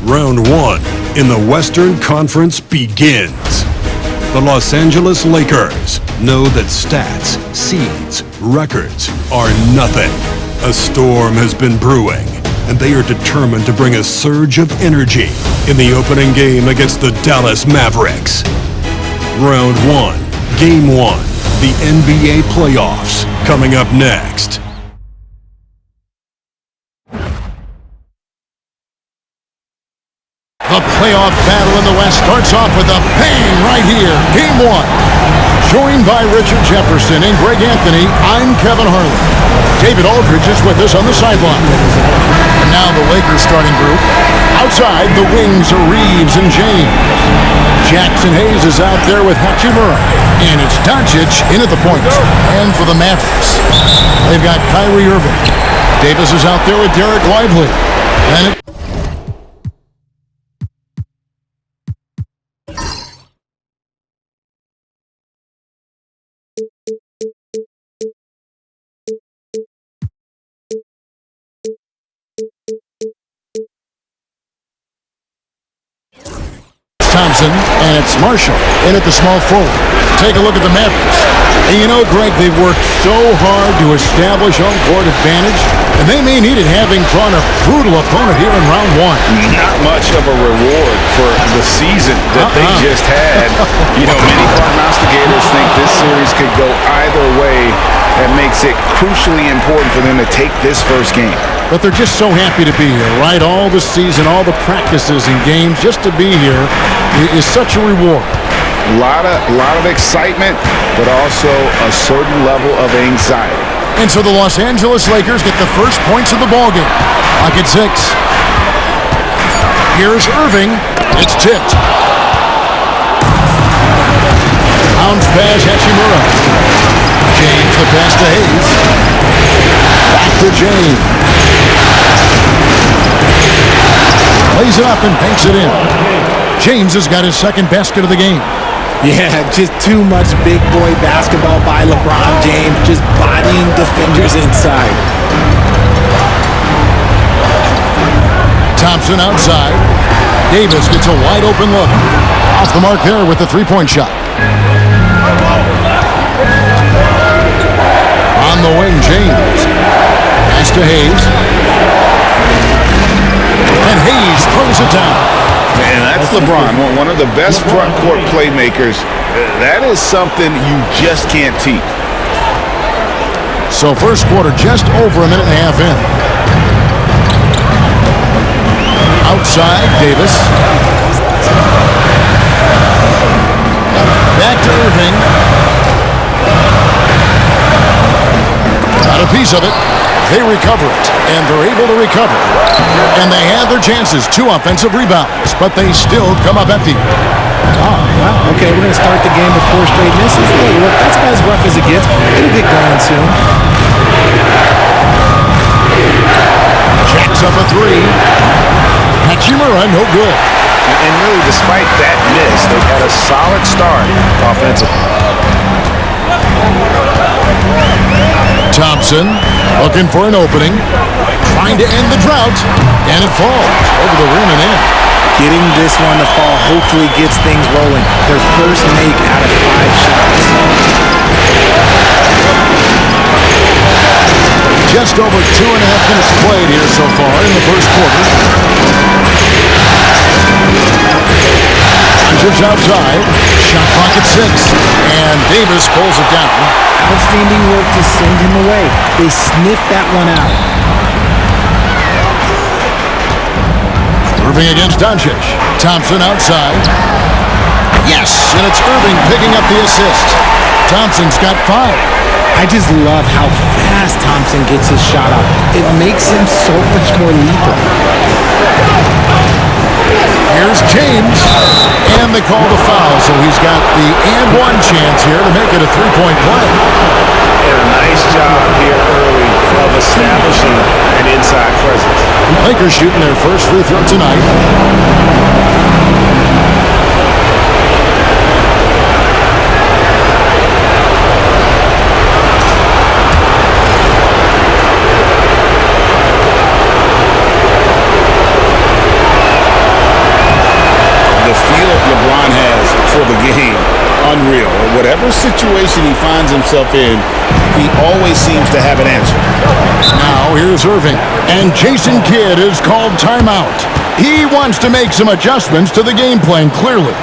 Round 1 in the Western Conference begins. The Los Angeles Lakers know that stats, seeds, records are nothing. A storm has been brewing, and they are determined to bring a surge of energy in the opening game against the Dallas Mavericks. Round 1, Game 1, the NBA playoffs, coming up next. The playoff battle in the West starts off with a bang right here. Game 1. Joined by Richard Jefferson and Greg Anthony, I'm Kevin Harlan. David Aldridge is with us on the sideline. And now the Lakers starting group. Outside, the wings are Reeves and James. Jackson Hayes is out there with Hachimura. And it's Doncic in at the point. And for the Mavericks, they've got Kyrie Irving. Davis is out there with Derek Lively. And Thompson, and it's Marshall in at the small forward. Take a look at the Mavericks. And you know, Greg, they've worked so hard to establish home court advantage, and they may need it having drawn a brutal opponent here in round 1. Not much of a reward for the season that they just had. You know, many prognosticators think this series could go either way. That makes it crucially important for them to take this first game. But they're just so happy to be here, right? All the season, all the practices and games, just to be here is such a reward. A lot of excitement, but also a certain level of anxiety. And so the Los Angeles Lakers get the first points of the ballgame. Clock at 6. Here's Irving. It's tipped. Bounce pass, Hachimura. James, the pass to Hayes. Back to James. Plays it up and banks it in. James has got his second basket of the game. Yeah, just too much big boy basketball by LeBron James, just bodying defenders inside. Thompson outside. Davis gets a wide open look. Off the mark there with the three-point shot. On the wing, James. Pass to Hayes. And Hayes throws it down. Man, that's LeBron, one of the best front court playmakers. That is something you just can't teach. So first quarter just over a minute and a half in. Outside, Davis. Back to Irving. Got a piece of it. They recover it, and they're able to recover. And they had their chances, 2 offensive rebounds, but they still come up empty. Oh, well, okay, we're going to start the game with 4 straight misses. Look, that's about as rough as it gets. It'll get going soon. Jacks up a 3. Hachimura, no good. And really, despite that miss, they've had a solid start offensively. Thompson looking for an opening, trying to end the drought, and it falls over the rim and in. Getting this one to fall hopefully gets things rolling. Their first make out of 5 shots. Just over 2.5 minutes played here so far in the first quarter. Doncic outside, shot clock at 6, and Davis pulls it down. Outstanding work to send him away. They sniffed that one out. Irving against Doncic. Thompson outside. Yes, and it's Irving picking up the assist. Thompson's got 5. I just love how fast Thompson gets his shot up. It makes him so much more lethal. Here's James, and they call the foul, so he's got the and 1 chance here to make it a 3-point play. And a nice job here early of establishing an inside presence. Lakers shooting their first free throw tonight. situation he finds himself in, he always seems to have an answer. Now here's Irving. And Jason Kidd is called timeout. He wants to make some adjustments to the game plan, clearly.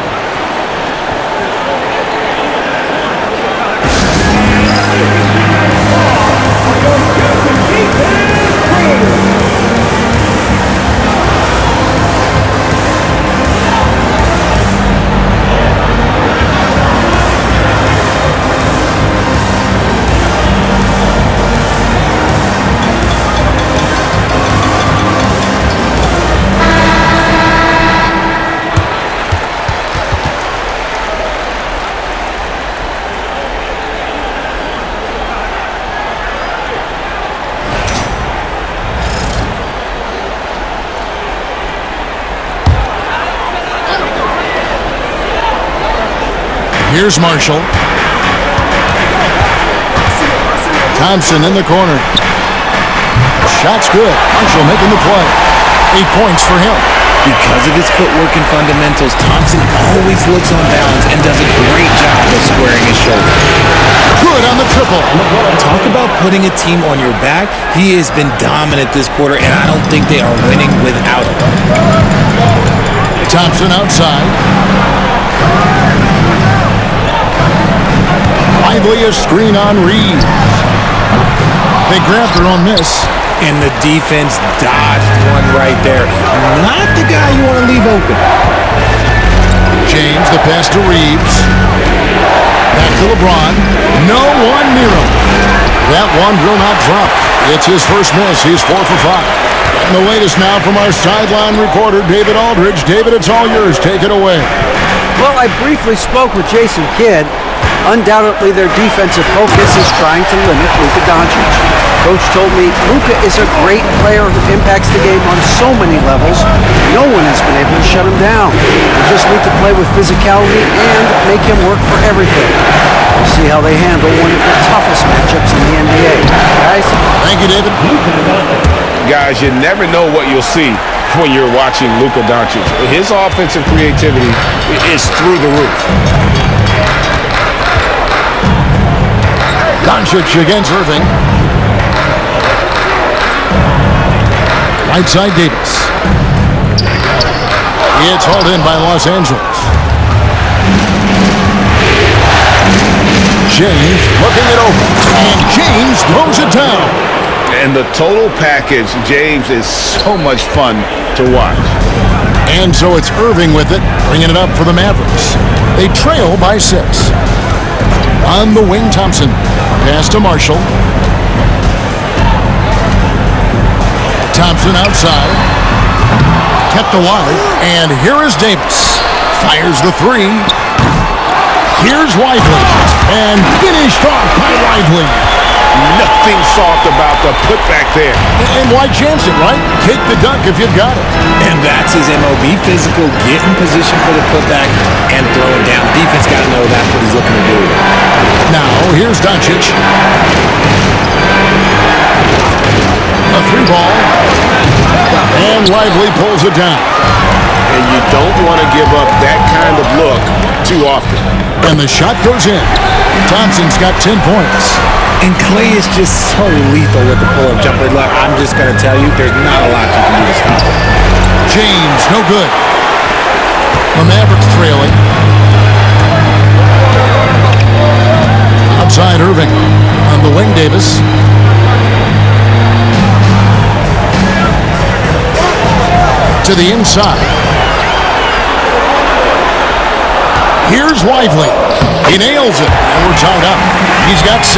Here's Marshall. Thompson in the corner. Shot's good. Marshall making the play. 8 points for him. Because of his footwork and fundamentals, Thompson always looks on balance and does a great job of squaring his shoulder. Good on the triple. Talk about putting a team on your back. He has been dominant this quarter, and I don't think they are winning without him. Thompson outside. Lively a screen on Reed. They grabbed her on miss. And the defense dodged one right there. Not the guy you want to leave open. James, the pass to Reeves. Back to LeBron. No one near him. That one will not drop. It's his first miss. He's 4 for 5. And the latest now from our sideline reporter, David Aldridge. David, it's all yours. Take it away. Well, I briefly spoke with Jason Kidd. Undoubtedly, their defensive focus is trying to limit Luka Doncic. Coach told me Luka is a great player who impacts the game on so many levels. No one has been able to shut him down. They just need to play with physicality and make him work for everything. We'll see how they handle one of the toughest matchups in the NBA. Guys? Thank you, David. Guys, you never know what you'll see when you're watching Luka Doncic. His offensive creativity is through the roof. Doncic against Irving. Right side Davis. It's hauled in by Los Angeles. James looking it over. And James throws it down. And the total package, James, is so much fun to watch. And so it's Irving with it, bringing it up for the Mavericks. They trail by 6. On the wing, Thompson. Pass to Marshall. Thompson outside. Kept alive. And here is Davis. Fires the 3. Here's Lively. And finished off by Lively. Nothing soft about the putback there. And why chance it, right? Take the dunk if you've got it. And that's his MO. Be physical, get in position for the putback, and throw it down. The defense got to know that's what he's looking to do. Now, here's Doncic. A 3 ball. And Lively pulls it down. And you don't want to give up that kind of look too often. And the shot goes in. Thompson's got 10 points. And Clay is just so lethal with the pull-up jumper. Look, I'm just going to tell you, there's not a lot you can do to stop him. James, no good. The Mavericks trailing. Outside Irving. On the wing, Davis. To the inside. Here's Lively. He nails it, and we're tied up. He's got 6.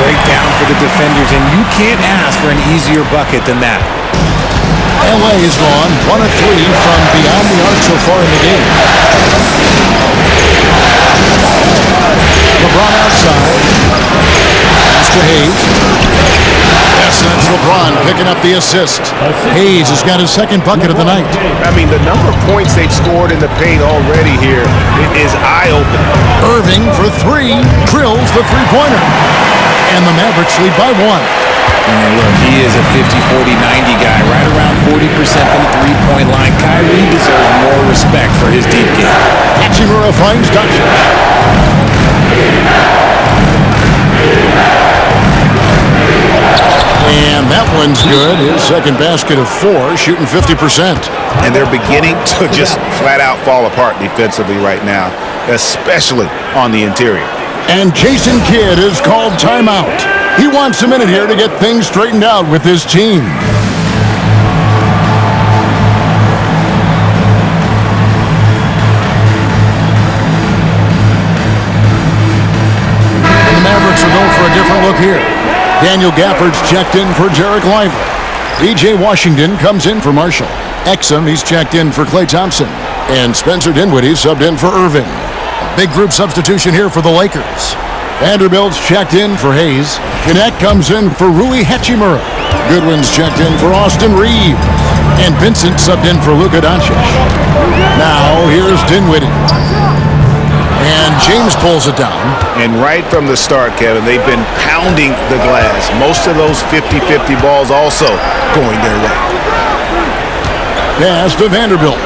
Break down for the defenders, and you can't ask for an easier bucket than that. LA is gone 1 of 3 from beyond the arc so far in the game. LeBron outside. Pass to Hayes. Yes, that's LeBron picking up the assist. Hayes has got his 2nd bucket of the night. I mean, the number of points they've scored in the paint already here is eye-opening. Irving for 3. Drills the 3-pointer. And the Mavericks lead by 1. And look, he is a 50-40-90 guy, right around 40% from the 3-point line. Kyrie deserves more respect for his deep game. Hachimura finds Doncic. And that one's good. His second basket of 4, shooting 50%. And they're beginning to just flat out fall apart defensively right now, especially on the interior. And Jason Kidd is called timeout. He wants a minute here to get things straightened out with his team. And the Mavericks are going for a different look here. Daniel Gafford's checked in for Jarek Lively. B.J. Washington comes in for Marshall. Exum, he's checked in for Klay Thompson. And Spencer Dinwiddie subbed in for Irving. A big group substitution here for the Lakers. Vanderbilt's checked in for Hayes. Knecht comes in for Rui Hachimura. Goodwin's checked in for Austin Reeves. And Vincent subbed in for Luka Doncic. Now here's Dinwiddie. And James pulls it down. And right from the start, Kevin, they've been pounding the glass. Most of those 50-50 balls also going their way. Pass to Vanderbilt.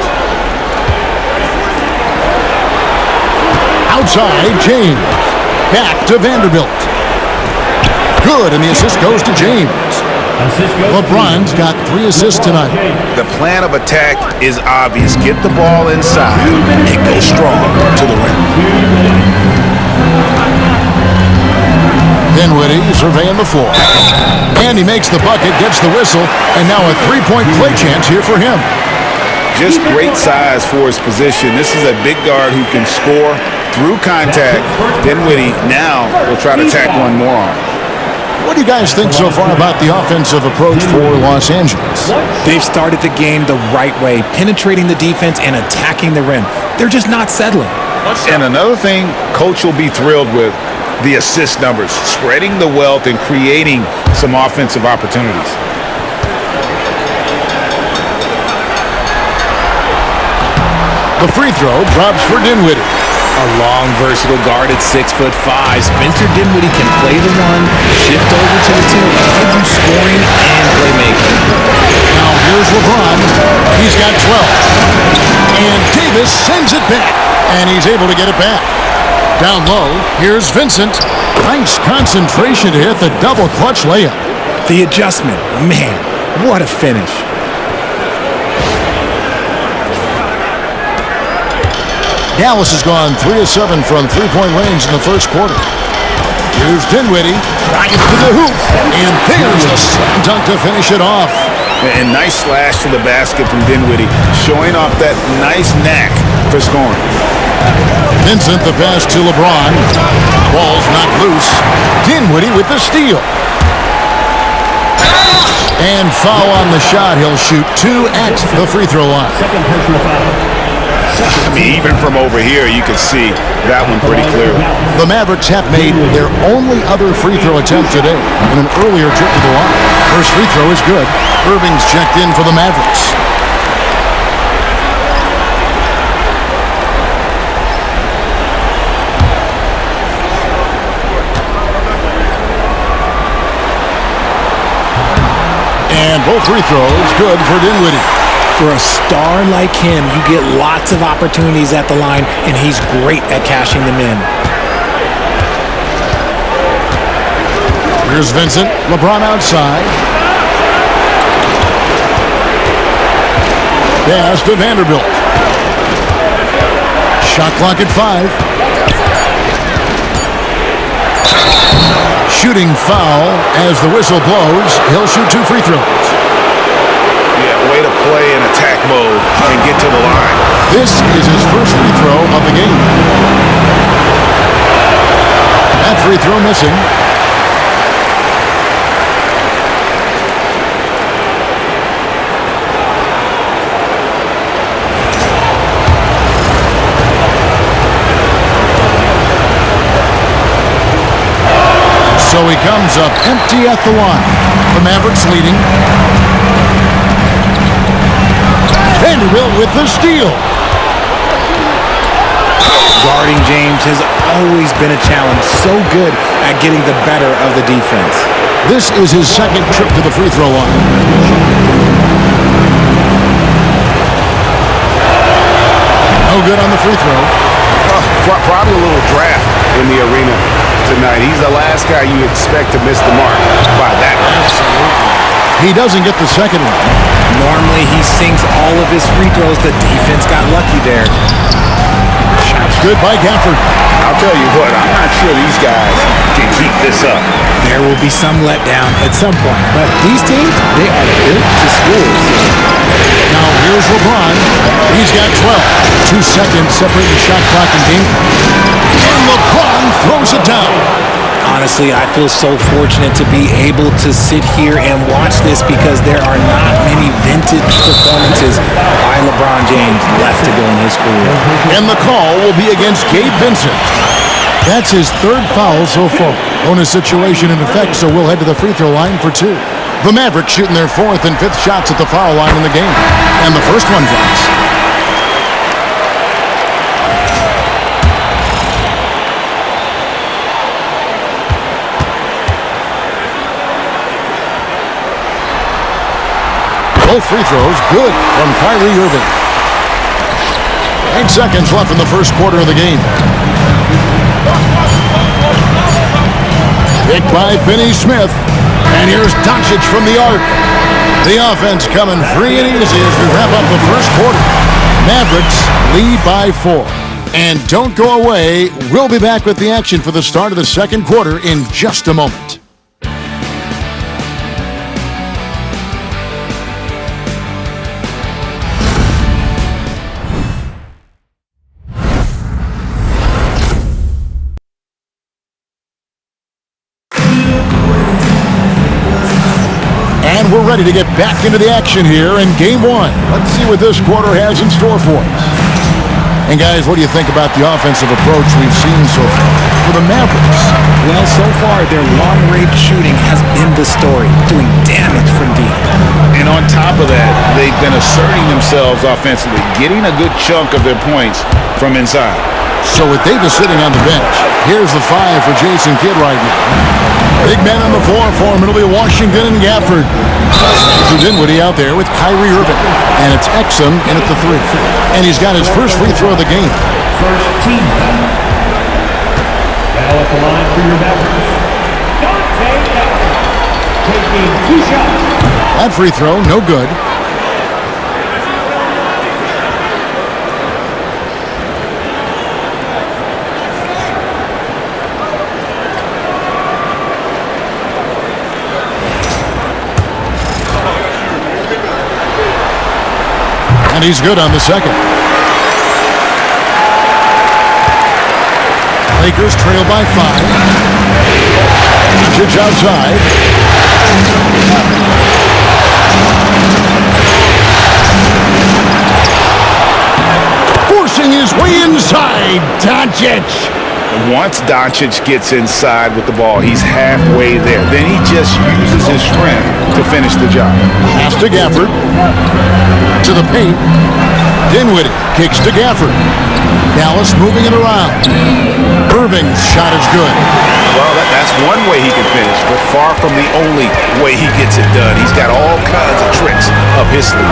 Outside, James. Back to Vanderbilt. Good, and the assist goes to James. LeBron's got 3 assists tonight. The plan of attack is obvious. Get the ball inside and go strong to the rim. Dinwiddie surveying the floor. And he makes the bucket, gets the whistle, and now a 3-point play chance here for him. Just great size for his position. This is a big guard who can score through contact. Dinwiddie now will try to tack one more on. What do you guys think so far about the offensive approach for Los Angeles? They've started the game the right way, penetrating the defense and attacking the rim. They're just not settling. And another thing Coach will be thrilled with, the assist numbers, spreading the wealth and creating some offensive opportunities. The free throw drops for Dinwiddie. A long, versatile guard at 6'5". Spencer Dinwiddie can play the 1, shift over to the 2, and give you scoring and playmaking. Now here's LeBron. He's got 12. And Davis sends it back. And he's able to get it back. Down low, here's Vincent. Nice concentration to hit the double clutch layup. The adjustment, man, what a finish. Dallas has gone 3 of 7 from three-point range in the first quarter. Here's Dinwiddie, drives to the hoop, and there's the slam dunk to finish it off. And nice slash to the basket from Dinwiddie, showing off that nice knack for scoring. Vincent the pass to LeBron. Ball's not loose. Dinwiddie with the steal. And foul on the shot. He'll shoot 2 at the free throw line. I mean, even from over here, you can see that one pretty clearly. The Mavericks have made their only other free throw attempt today in an earlier trip to the line. First free throw is good. Irving's checked in for the Mavericks. And both free throws good for Dinwiddie. For a star like him, you get lots of opportunities at the line, and he's great at cashing them in. Here's Vincent. LeBron outside. Pass to Vanderbilt. Shot clock at 5. Shooting foul as the whistle blows. He'll shoot 2 free throws. Yeah, way to play in attack mode and get to the line. This is his first free throw of the game. That free throw missing. So he comes up empty at the line. The Mavericks leading. Vanderbilt with the steal. Guarding James has always been a challenge. So good at getting the better of the defense. This is his second trip to the free throw line. No good on the free throw. Probably a little draft in the arena tonight. He's the last guy you expect to miss the mark by that much. He doesn't get the second one. Normally, he sinks all of his free throws. The defense got lucky there. Shot's good by Gafford. I'll tell you what, I'm not sure these guys can keep this up. There will be some letdown at some point, but these teams, they are built to score. Now here's LeBron. He's got 12. 2 seconds separating the shot clock and game clock. And LeBron throws it down. Honestly, I feel so fortunate to be able to sit here and watch this because there are not many vintage performances by LeBron James left to go in his career. And the call will be against Gabe Vincent. That's his 3rd foul so far. Bonus situation in effect, so we'll head to the free throw line for 2. The Mavericks shooting their 4th and 5th shots at the foul line in the game. And the first one drops. Both free throws good from Kyrie Irving. 8 seconds left in the first quarter of the game. Picked by Finney-Smith. And here's Doncic from the arc. The offense coming free and easy as we wrap up the first quarter. Mavericks lead by 4. And don't go away. We'll be back with the action for the start of the second quarter in just a moment. And we're ready to get back into the action here in Game 1. Let's see what this quarter has in store for us. And guys, what do you think about the offensive approach we've seen so far for the Mavericks? Well, so far, their long-range shooting has been the story, doing damage from deep. And on top of that, they've been asserting themselves offensively, getting a good chunk of their points from inside. So with Davis sitting on the bench, here's the 5 for Jason Kidd right now. Big man on the floor for him. It'll be Washington and Gafford. Dinwiddie out there with Kyrie Irving. And it's Exum in at the 3. And he's got his first free throw of the game. First team foul. Foul at the line for your Mavericks. Taking 2 shots. That free throw, no good. And he's good on the second. Lakers trail by 5. Doncic outside. Forcing his way inside. Doncic. Once Doncic gets inside with the ball, he's halfway there. Then he just uses his strength to finish the job. Pass to Gafford. To the paint. Dinwiddie kicks to Gafford. Dallas moving it around. Irving's shot is good. Well, that's one way he can finish, but far from the only way he gets it done. He's got all kinds of tricks up his sleeve.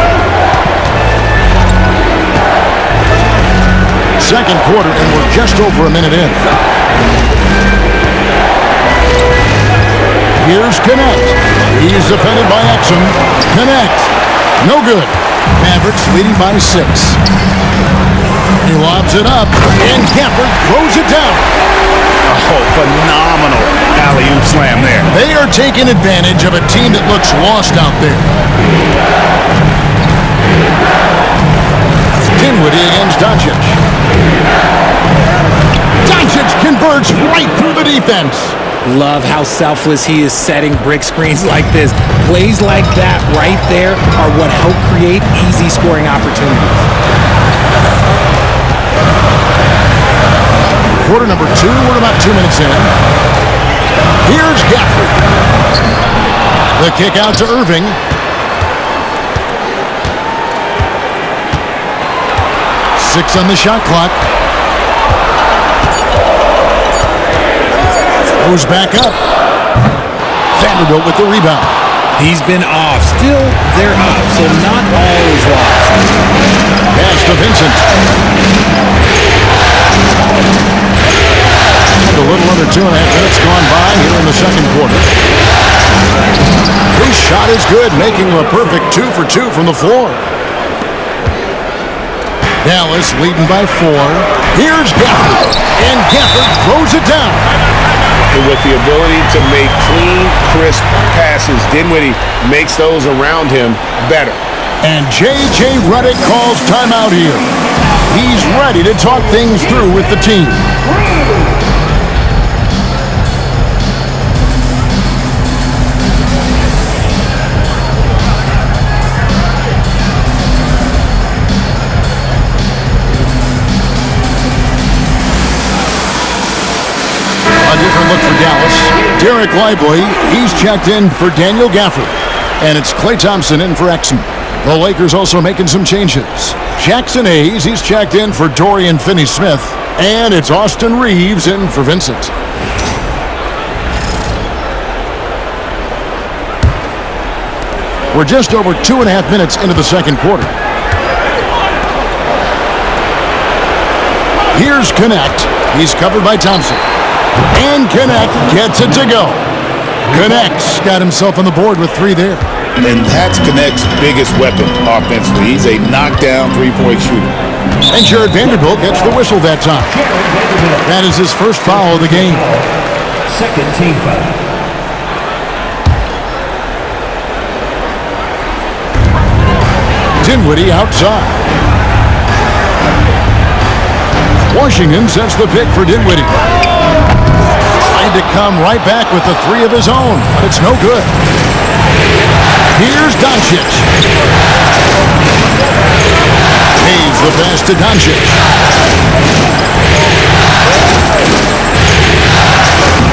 Second quarter, and we're just over a minute in. Here's Connect. He's defended by Exum. Connect. No good. Mavericks leading by 6. He lobs it up, and Gafford throws it down. Oh, phenomenal alley-oop slam there. They are taking advantage of a team that looks lost out there. Dinwiddie against Doncic. Doncic converts right through the defense. Love how selfless he is setting brick screens like this. Plays like that right there are what help create easy scoring opportunities. Quarter number 2, we're about 2 minutes in. Here's Gafford. The kick out to Irving. Six on the shot clock. Goes back up. Vanderbilt with the rebound. He's been off. Still, they're up, so not all is lost. Pass to Vincent. a little under 2.5 minutes gone by here in the second quarter. His shot is good, making him a perfect 2 for 2 from the floor. Dallas leading by 4. Here's Gafford, and Gafford throws it down. And with the ability to make clean, crisp passes, Dinwiddie makes those around him better. And J.J. Redick calls timeout here. He's ready to talk things through with the team. A different look for Dallas. Derek Lively, he's checked in for Daniel Gafford. And it's Klay Thompson in for Exum. The Lakers also making some changes. Jackson Hayes, he's checked in for Dorian Finney-Smith. And it's Austin Reeves in for Vincent. We're just over 2.5 minutes into the second quarter. Here's Connect. He's covered by Thompson. And Connect gets it to go. Connect's got himself on the board with 3 there. And that's Connect's biggest weapon offensively. He's a knockdown three-point shooter. And Jared Vanderbilt gets the whistle that time. That is his first foul of the game. Second team foul. Dinwiddie outside. Washington sets the pick for Dinwiddie. Trying to come right back with the 3 of his own, but it's no good. Here's Doncic. Hayes the pass to Doncic.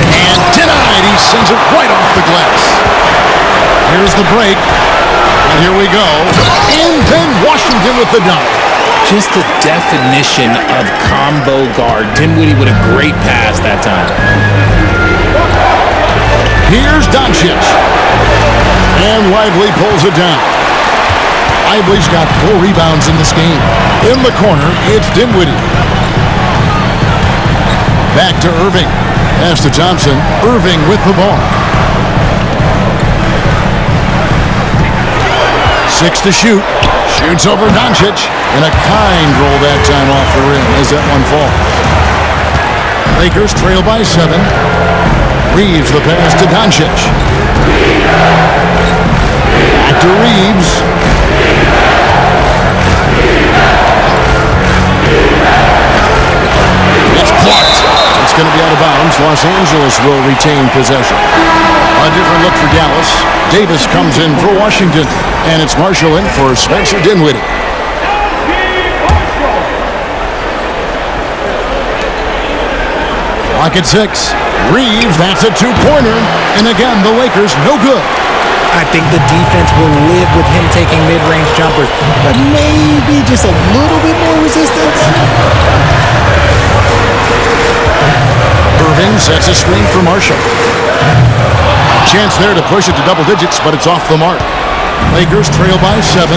And denied. He sends it right off the glass. Here's the break. And here we go. And then Washington with the dunk. Just the definition of combo guard. Dinwiddie with a great pass that time. Here's Doncic. And Lively pulls it down. Lively's got 4 rebounds in this game. In the corner, it's Dinwiddie. Back to Irving. Pass to Thompson. Irving with the ball. 6 to shoot. Shoots over Doncic. And a kind roll that time off the rim as that one falls. Lakers trail by 7. Reeves the pass to Doncic. Back to Reeves. It's blocked. It's going to be out of bounds. Los Angeles will retain possession. A different look for Dallas. Davis comes in for Washington. And it's Marshall in for Spencer Dinwiddie. Clock at 6. Reeves, that's a 2-pointer. And again, the Lakers, no good. I think the defense will live with him taking mid-range jumpers, but maybe just a little bit more resistance. Irving sets a screen for Marshall. Chance there to push it to double digits, but it's off the mark. Lakers trail by 7.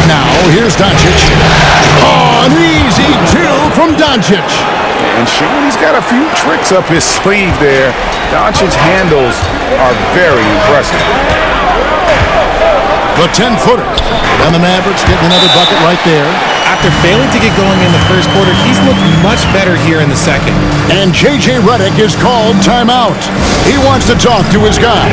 Now, here's Doncic. Oh, an easy 2 from Doncic. And showing he's got a few tricks up his sleeve there. Doncic's handles are very impressive. The 10-footer. And the Mavericks getting another bucket right there. After failing to get going in the first quarter, he's looked much better here in the second. And J.J. Redick is called timeout. He wants to talk to his guys.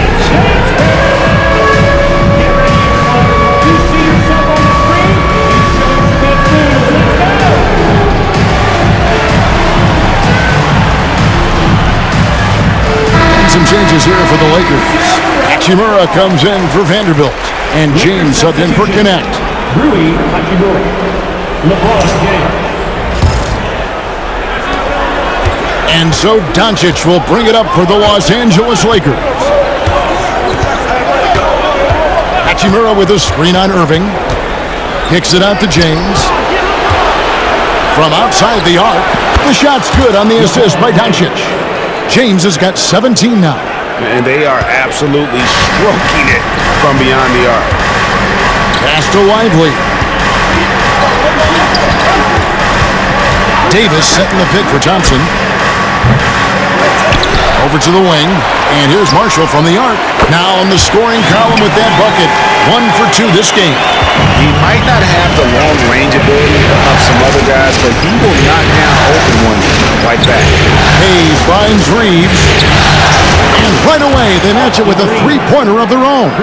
Some changes here for the Lakers. Hachimura comes in for Vanderbilt. And James subbed in for Connect. Rui Hachimura. LeBron James. And so Doncic will bring it up for the Los Angeles Lakers. Hachimura with a screen on Irving. Kicks it out to James. From outside the arc, the shot's good on the assist by Doncic. James has got 17 now. And they are absolutely stroking it from beyond the arc. Pass to Lively. Davis setting the pick for Thompson. Over to the wing, and here's Marshall from the arc. Now on the scoring column with that bucket. 1 for 2 this game. He might not have the long range ability of some other guys, but he will knock down open ones like that. Hayes finds Reeves. And right away, they match it with a three-pointer of their own.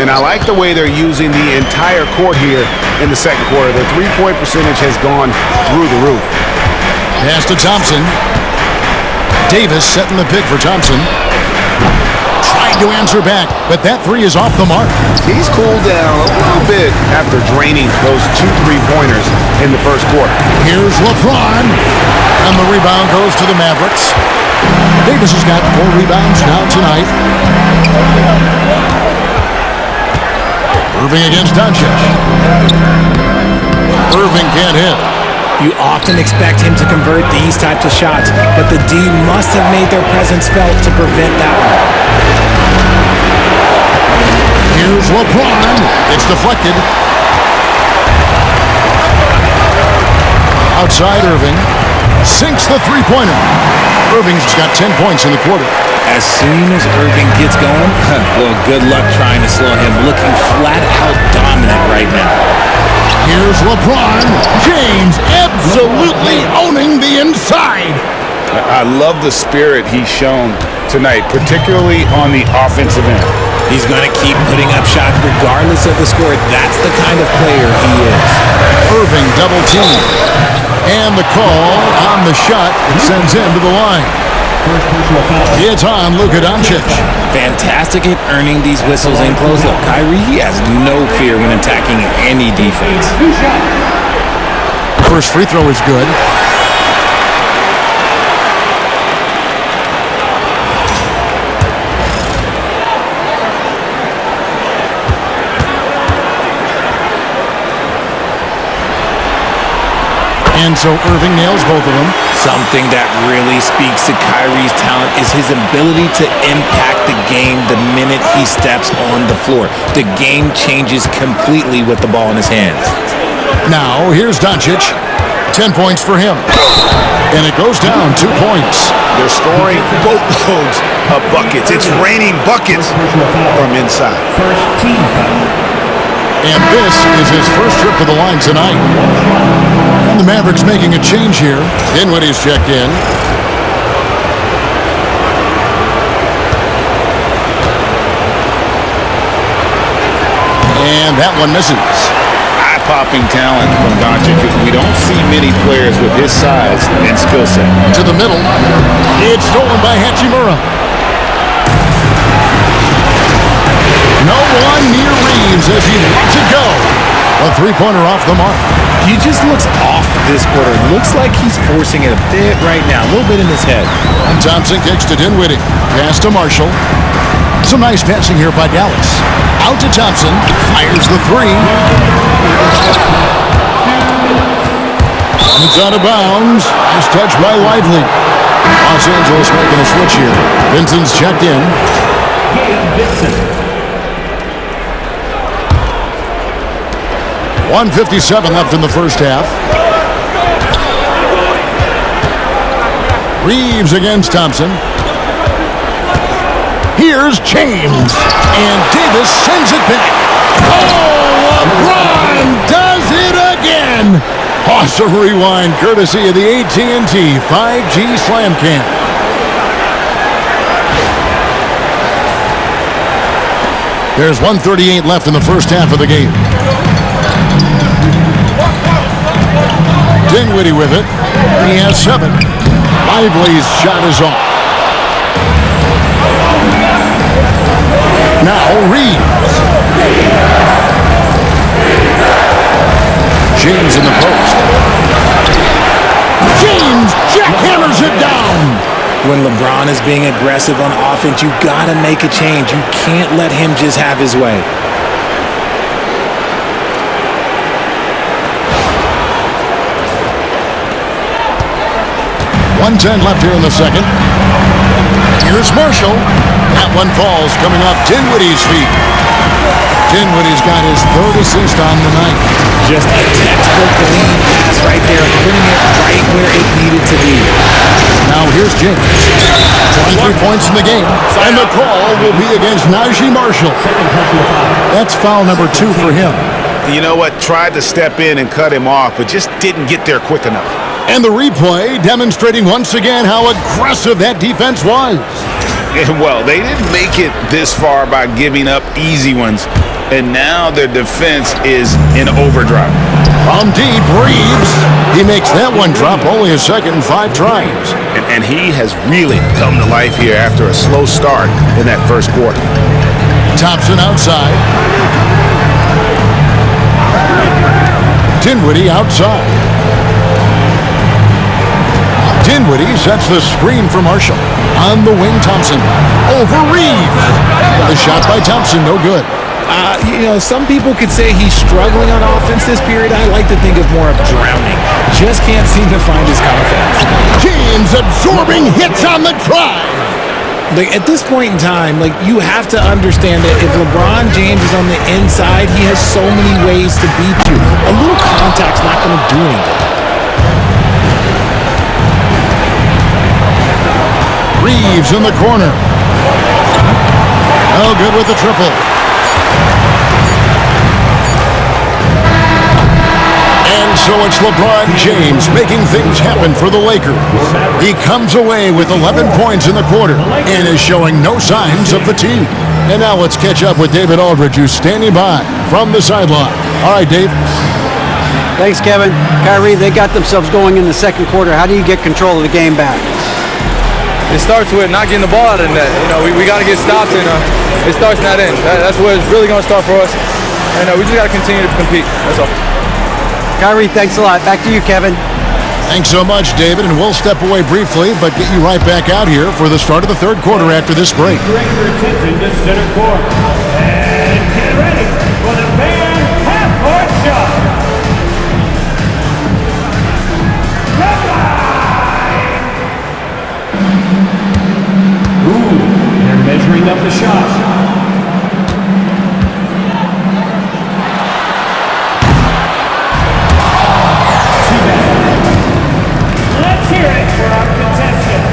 And I like the way they're using the entire court here in the second quarter. Their three-point percentage has gone through the roof. Pass to Thompson. Davis setting the pick for Thompson. Trying to answer back, but that three is off the mark. He's cooled down a little bit after draining those 2 3-pointers in the first quarter. Here's LeBron. And the rebound goes to the Mavericks. Davis has got 4 rebounds now tonight. Irving against Doncic. Irving can't hit. You often expect him to convert these types of shots, but the D must have made their presence felt to prevent that one. Here's LeBron. It's deflected. Outside Irving. Sinks the three-pointer. Irving's got 10 points in the quarter. As soon as Irving gets going, well, good luck trying to slow him. Looking flat out dominant right now. Here's LeBron James absolutely owning the inside. I love the spirit he's shown tonight, particularly on the offensive end. He's going to keep putting up shots regardless of the score. That's the kind of player he is. Irving double team. And the call on the shot it sends him to the line. It's on Luka Doncic. Fantastic at earning these whistles in close. Look, Kyrie, he has no fear when attacking any defense. First free throw is good. And so Irving nails both of them. Something that really speaks to Kyrie's talent is his ability to impact the game the minute he steps on the floor. The game changes completely with the ball in his hands. Now, here's Doncic. 10 points for him. And it goes down 2 points. They're scoring boatloads of buckets. It's raining buckets from inside. First team foul. And this is his first trip to the line tonight. And the Mavericks making a change here. Dinwiddie's checked in. And that one misses. Eye-popping talent from Doncic. We don't see many players with his size and skill set. To the middle. It's stolen by Hachimura. No one near Reeves as he lets it go. A three-pointer off the mark. He just looks off this quarter. Looks like he's forcing it a bit right now. A little bit in his head. And Thompson kicks to Dinwiddie. Pass to Marshall. Some nice passing here by Dallas. Out to Thompson. Fires the three. It's out of bounds. Nice touch by Lively. Los Angeles making a switch here. Vincent's checked in. Vincent. 1:57 left in the first half. Reeves against Thompson. Here's James. And Davis sends it back. Oh, LeBron does it again. Awesome rewind courtesy of the AT&T 5G Slam Cam. There's 1:38 left in the first half of the game. Dinwiddie with it. He has 7. Lively's shot is off. Now Reeves. James in the post. James jackhammers it down. When LeBron is being aggressive on offense, you gotta make a change. You can't let him just have his way. 1:10 left here in the second. Here's Marshall. That one falls coming off Dinwiddie's feet. Dinwiddie's got his third assist on the night. Just a textbook lead pass right there, putting it right where it needed to be. Now here's James. 23 points in the game. And the call will be against Najee Marshall. That's foul number 2 for him. You know what? Tried to step in and cut him off, but just didn't get there quick enough. And the replay demonstrating once again how aggressive that defense was. Well, they didn't make it this far by giving up easy ones, and now their defense is in overdrive. From deep, Reeves. He makes that one drop, only a second in 5 tries. And he has really come to life here after a slow start in that first quarter. Thompson outside. Dinwiddie outside. Dinwiddie sets the screen for Marshall. On the wing, Thompson. Over Reeves. The shot by Thompson, no good. Some people could say he's struggling on offense this period. I like to think of more of drowning. Just can't seem to find his confidence. James absorbing hits on the drive. At this point in time, you have to understand that if LeBron James is on the inside, he has so many ways to beat you. A little contact's not going to do anything. Reeves in the corner. Oh, good with the triple. And so it's LeBron James making things happen for the Lakers. He comes away with 11 points in the quarter and is showing no signs of fatigue. And now let's catch up with David Aldridge, who's standing by from the sideline. All right, Dave. Thanks, Kevin. Kyrie, they got themselves going in the second quarter. How do you get control of the game back? It starts with not getting the ball out of the net. We got to get stops, and it starts in that end. That's where it's really going to start for us. And we just got to continue to compete. That's all. Kyrie, thanks a lot. Back to you, Kevin. Thanks so much, David, and we'll step away briefly, but get you right back out here for the start of the third quarter after this break. Direct your attention to center court. And get ready for the fan half-court shot. They're measuring up the shot. Let's hear it for our contestant.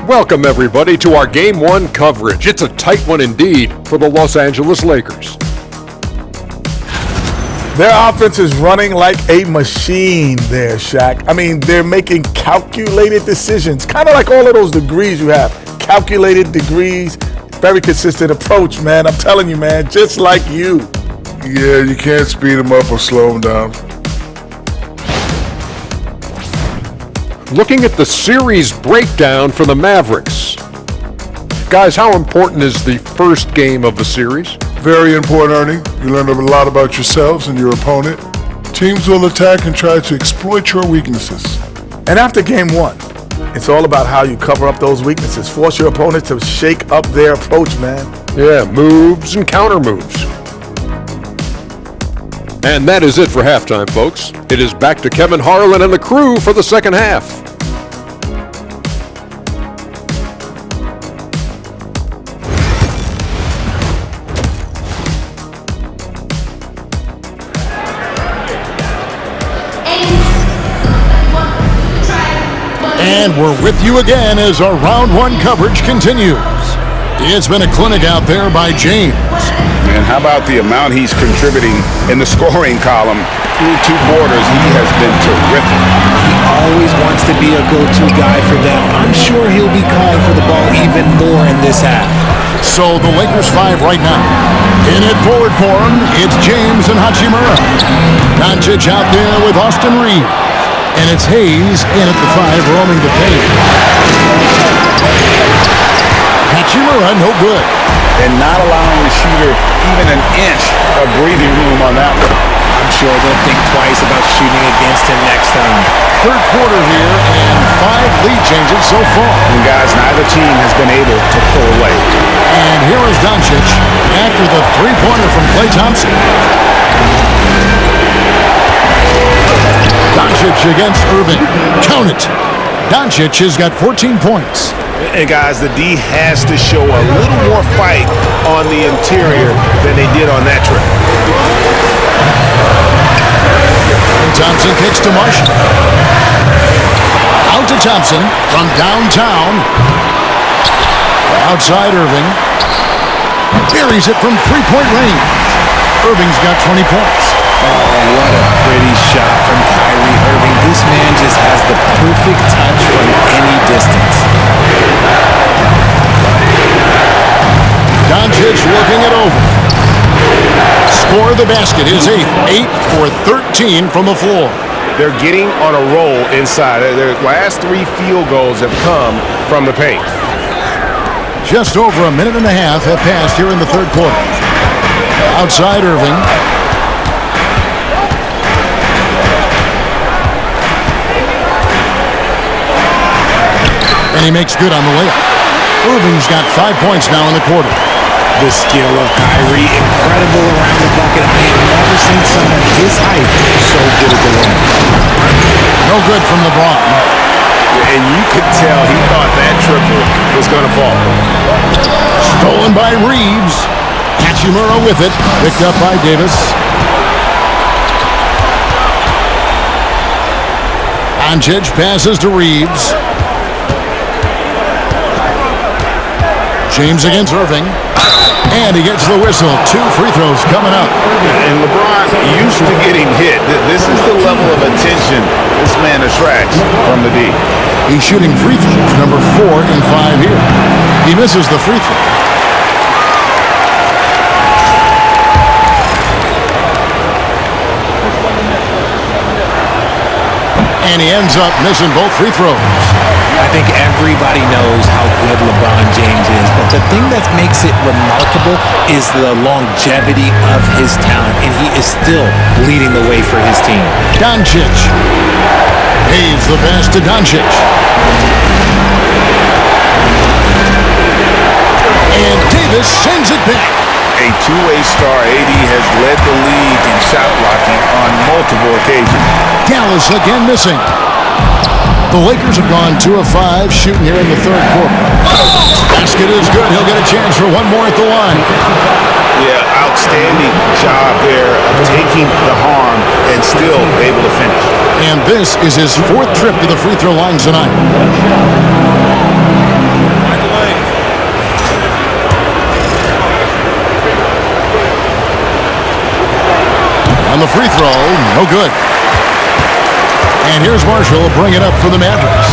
Welcome, everybody, to our Game 1 coverage. It's a tight one indeed for the Los Angeles Lakers. Their offense is running like a machine there, Shaq. I mean, they're making calculated decisions, kind of like all of those degrees you have. Calculated degrees, very consistent approach, man. I'm telling you, man, just like you. Yeah, you can't speed them up or slow them down. Looking at the series breakdown for the Mavericks. Guys, how important is the first game of the series? Very important, Ernie. You learn a lot about yourselves and your opponent. Teams will attack and try to exploit your weaknesses. And after game 1, it's all about how you cover up those weaknesses. Force your opponent to shake up their approach, man. Yeah, moves and counter moves. And that is it for halftime, folks. It is back to Kevin Harlan and the crew for the second half. And we're with you again as our round 1 coverage continues. It's been a clinic out there by James. And how about the amount he's contributing in the scoring column? Through 2 quarters, he has been terrific. He always wants to be a go-to guy for them. I'm sure he'll be calling for the ball even more in this half. So the Lakers 5 right now. In it forward form, it's James and Hachimura. Doncic out there with Austin Reeves. And it's Hayes in at the 5, roaming the paint. Hachimura, no good. And not allowing the shooter even an inch of breathing room on that one. I'm sure they'll think twice about shooting against him next time. Third quarter here, and 5 lead changes so far. And guys, neither team has been able to pull away. And here is Doncic after the three-pointer from Klay Thompson. Doncic against Irving. Count it. Doncic has got 14 points. And guys, the D has to show a little more fight on the interior than they did on that trip. Thompson kicks to Marshall. Out to Thompson from downtown. Outside Irving. Buries it from three-point range. Irving's got 20 points. Oh, what a pretty shot from Kyrie Irving. This man just has the perfect touch from any distance. Doncic looking it over. Score the basket, his 8th. 8 for 13 from the floor. They're getting on a roll inside. Their last 3 field goals have come from the paint. Just over a minute and a half have passed here in the third quarter. Outside Irving. And he makes good on the layup. Irving's got 5 points now in the quarter. The skill of Kyrie, incredible around the bucket. I have never seen someone his height so good at the rim. No good from LeBron. And you could tell he thought that triple was going to fall. Stolen by Reeves. Hachimura with it. Picked up by Davis. Doncic passes to Reeves. James against Irving. And he gets the whistle. 2 free throws coming up. And LeBron used to getting hit. This is the level of attention this man attracts from the D. He's shooting free throws, number 4 in 5 here. He misses the free throw. And he ends up missing both free throws. I think everybody knows how good LeBron James is, but the thing that makes it remarkable is the longevity of his talent, and he is still leading the way for his team. Doncic. Hayes the pass to Doncic. And Davis sends it back. A two-way star, AD has led the league in shot blocking on multiple occasions. Dallas again missing. The Lakers have gone 2 of 5 shooting here in the third quarter. Basket is good. He'll get a chance for one more at the line. Yeah, outstanding job there of taking the harm and still able to finish. And this is his 4th trip to the free throw line tonight. On the free throw, no good. And here's Marshall, bring it up for the Mavericks.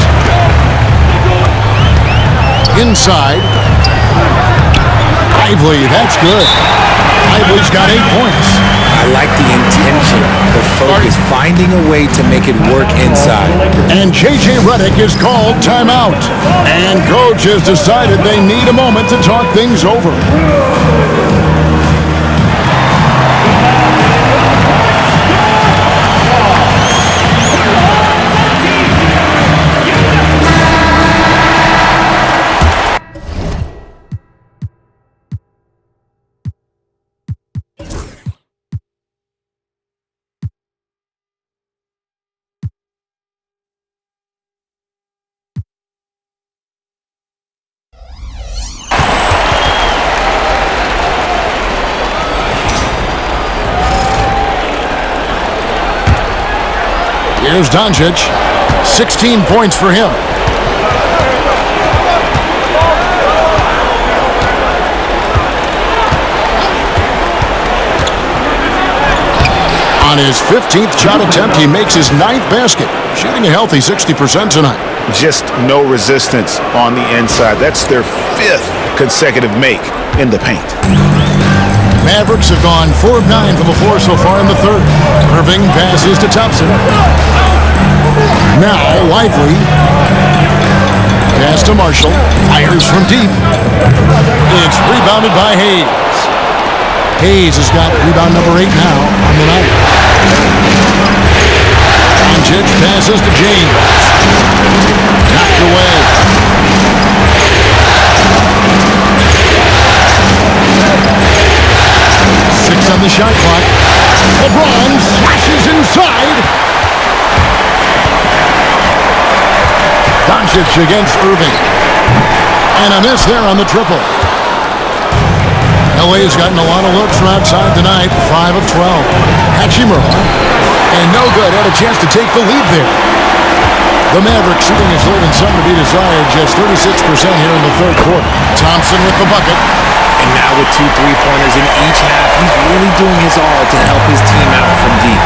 Inside. Lively, that's good. Lively's got 8 points. I like the intention, the focus, finding a way to make it work inside. And J.J. Redick is called timeout. And coach has decided they need a moment to talk things over. Here's Doncic. 16 points for him. On his 15th shot attempt, he makes his 9th basket, shooting a healthy 60% tonight. Just no resistance on the inside. That's their 5th consecutive make in the paint. Mavericks have gone 4 of 9 from the floor so far in the third. Irving passes to Thompson. Now Lively. Pass to Marshall. Fires from deep. It's rebounded by Hayes. Hayes has got rebound number 8 now on the night. Doncic passes to James. Knocked away. Six on the shot clock. LeBron slashes inside. Doncic against Irving. And a miss there on the triple. LA has gotten a lot of looks from outside tonight. 5 of 12. Hachimura. And no good. Had a chance to take the lead there. The Mavericks shooting is leaving some to be desired. Just 36% here in the third quarter. Thompson with the bucket. And now with 2 3-pointers in each half, he's really doing his all to help his team out from deep.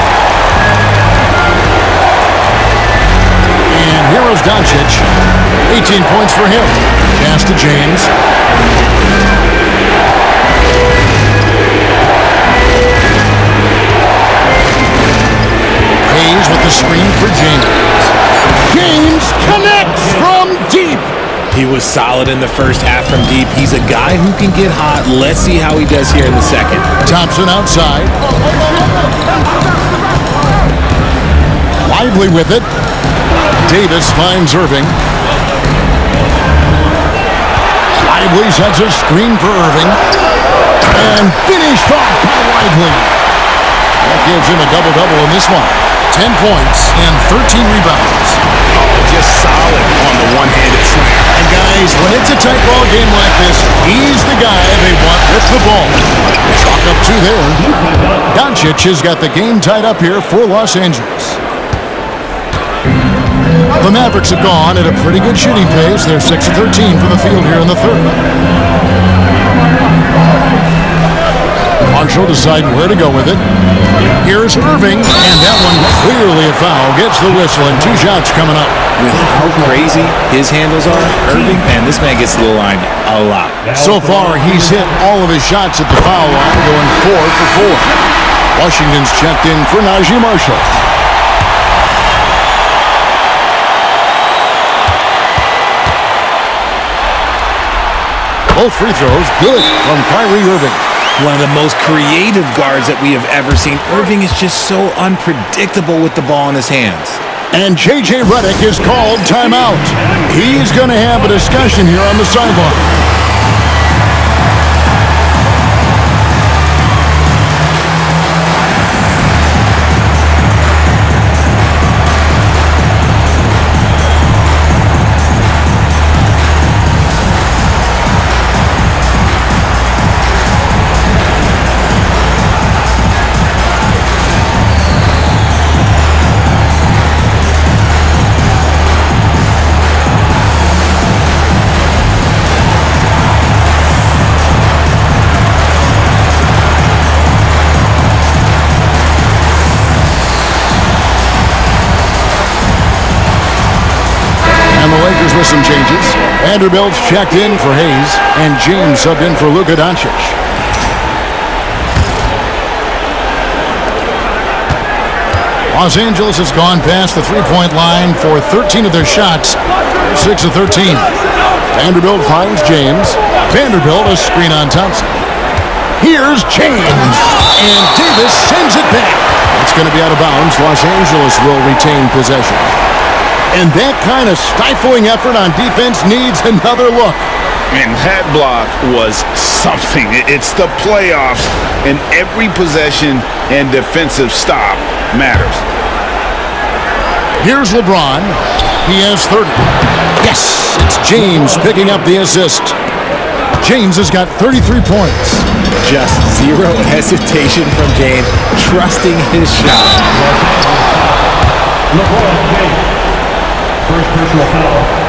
And here is Doncic. 18 points for him. Pass to James. Hayes with the screen for James. James connects from deep. He was solid in the first half from deep. He's a guy who can get hot. Let's see how he does here in the second. Thompson outside. Lively with it. Davis finds Irving. Lively sets a screen for Irving. And finished off by Lively. That gives him a double-double in this one. 10 points and 13 rebounds. Oh, just solid on the one-handed slam. And guys, when it's a tight ball game like this, he's the guy they want with the ball. Chalk up 2 there. Doncic has got the game tied up here for Los Angeles. The Mavericks have gone at a pretty good shooting pace. They're 6 of 13 from the field here in the third. Marshall deciding where to go with it. Here's Irving, and that one clearly a foul. Gets the whistle, and 2 shots coming up. With how crazy his handles are, Irving, man, this man gets to the line a lot. So far, he's hit all of his shots at the foul line, going 4 for 4. Washington's checked in for Najee Marshall. Both free throws good from Kyrie Irving. One of the most creative guards that we have ever seen. Irving is just so unpredictable with the ball in his hands. And J.J. Redick is called timeout. He's going to have a discussion here on the sideline. With some changes. Vanderbilt's checked in for Hayes, and James subbed in for Luka Doncic. Los Angeles has gone past the three-point line for 13 of their shots. 6 of 13. Vanderbilt finds James. Vanderbilt a screen on Thompson. Here's James, and Davis sends it back. It's going to be out of bounds. Los Angeles will retain possession. And that kind of stifling effort on defense needs another look. And that block was something. It's the playoffs, and every possession and defensive stop matters. Here's LeBron. He has 30. Yes, it's James picking up the assist. James has got 33 points. Just zero hesitation from James, trusting his shot. LeBron James. First personal foul.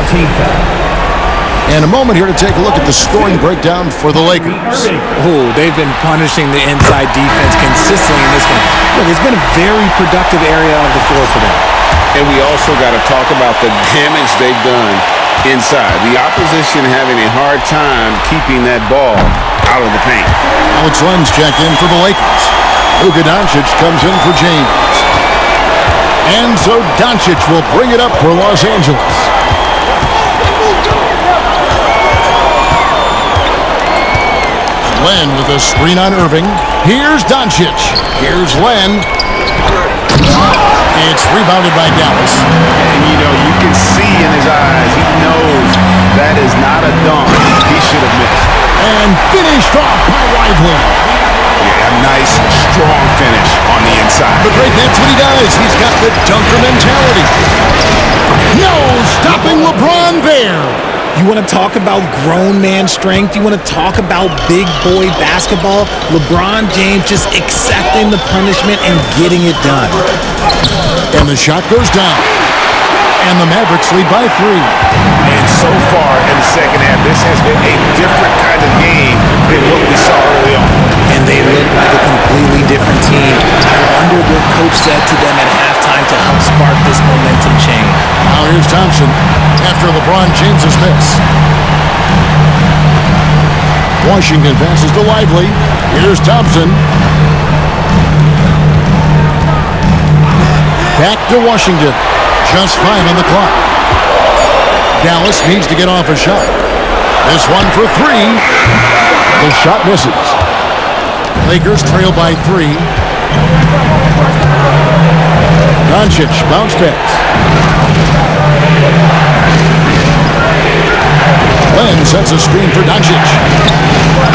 team foul. And a moment here to take a look at the scoring breakdown for the Lakers. Oh, they've been punishing the inside defense consistently in this one. Look, it's been a very productive area of the floor for them. And we also got to talk about the damage they've done inside. The opposition having a hard time keeping that ball out of the paint. Alex Len's check in for the Lakers. Luka Doncic comes in for James. And so Doncic will bring it up for Los Angeles. Len with a screen on Irving. Here's Doncic. Here's Len. It's rebounded by Dallas. And, you can see in his eyes, he knows that is not a dunk he should have missed. And finished off by Lively. Yeah, a nice, strong finish on the inside. But great, that's what he does. He's got the dunker mentality. No stopping LeBron there. You want to talk about grown man strength? You want to talk about big boy basketball? LeBron James just accepting the punishment and getting it done. And the shot goes down. And the Mavericks lead by 3. And so far in the second half, this has been a different kind of game than what we saw early on. And they look like a completely different team. I wonder what coach said to them at halftime to help spark this momentum change. Now here's Thompson after LeBron James's miss. Washington passes to Lively. Here's Thompson. Back to Washington. Just 5 on the clock. Dallas needs to get off a shot. This one for 3. The shot misses. Lakers trail by 3. Doncic bounce pass. Len sets a screen for Doncic.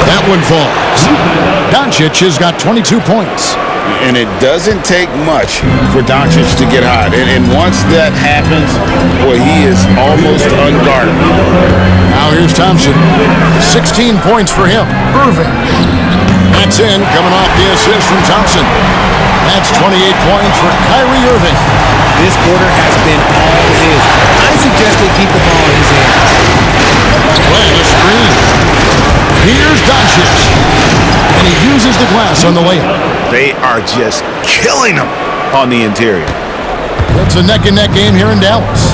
That one falls. Doncic has got 22 points. And it doesn't take much for Doncic to get hot. And once that happens, boy, he is almost unguardable. Now here's Thompson. 16 points for him. Irving. That's in, coming off the assist from Thompson. That's 28 points for Kyrie Irving. This quarter has been all his. I suggest they keep the ball in his hands. Len, a screen. Here's Doncic. And he uses the glass on the layup. They are just killing him on the interior. It's a neck-and-neck game here in Dallas.